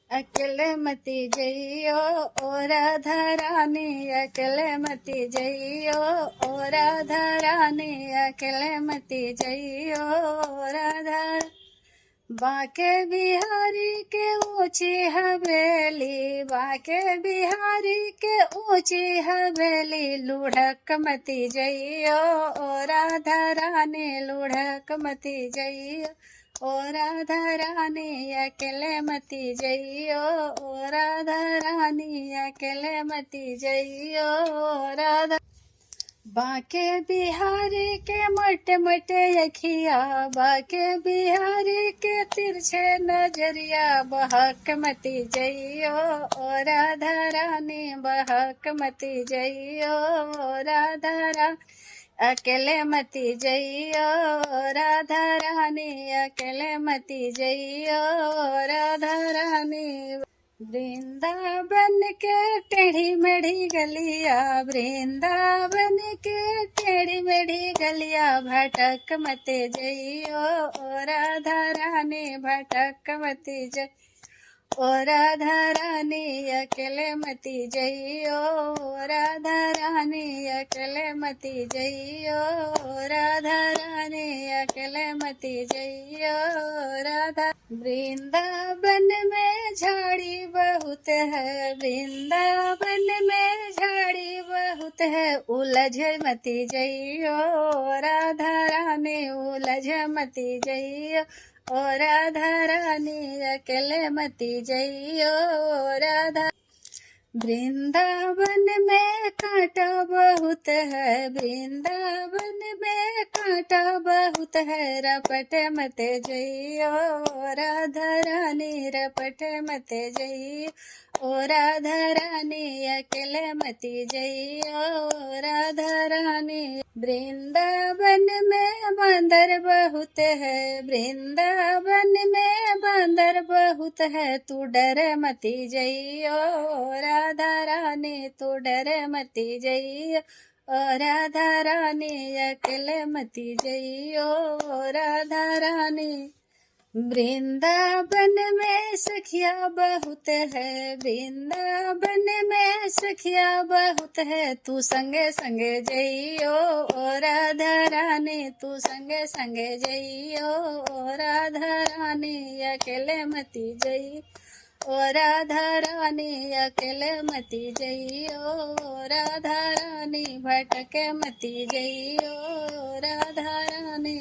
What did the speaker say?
अकेले मती जइयो ओ राधा रानी, अकेले मती जइयो ओ राधा रानी, अकेले मती जइयो ओ राधा। बाके बिहारी के ऊंची हवेली, बाके बिहारी के ऊंची हवेली, लुढ़क मती जइयो ओ राधा रानी, लुढ़क मती जइयो ओ राधा रानी, अकेले मती जइयो ओ राधा रानी, अकेले मती जइयो ओ राधा। बाके बिहारी के मोटे मोटे अखिया, बाके बिहारी के तिरछे नजरिया, बहक मती जइयो ओ राधा रानी, बहक मती जइयो ओ राधा रानी, अकेले मती जइयो राधा रानी, अकेले मती जइयो राधा रानी। वृंदावन के टेढ़ी मेढ़ी गलिया, वृंदावन के टेढ़ी मेढ़ी गलिया, भटक मते जइयो राधा रानी, भटक मती जइ ओ राधा रानी, अकेले मती जइयो राधा रानी, अकेले मती जइयो राधा रानी, अकेले मती जइयो राधा। वृंदावन में झाड़ी बहुत है, वृंदावन में झाड़ी बहुत है, उलझ मती जइयो राधा रानी, उलझ मती जइयो ओ राधा रानी, अकेले मती जइयो राधा। वृंदावन में कांटा बहुत है, वृंदावन में कांटा बहुत है, रपट मत जइयो राधा रानी, रपट मत जइयो ओ राधा रानी, अकेले मती जइयो राधा रानी। वृंदावन में बंदर बहुत है, वृंदावन में बंदर बहुत है, तू डर मती जइयो राधा रानी, तू डर मती जइयो ओ राधा रानी, अकेले मती जइयो राधा रानी। वृंदावन में सखिया बहुत है, वृंदावन में सखिया बहुत है, तू संगे संगे जइयो ओ राधा रानी, तू संगे संगे जइयो ओ राधा रानी, अकेले मती जइयो ओ राधा रानी, अकेले मती जइयो राधा रानी, भटके मती जइयो राधा रानी।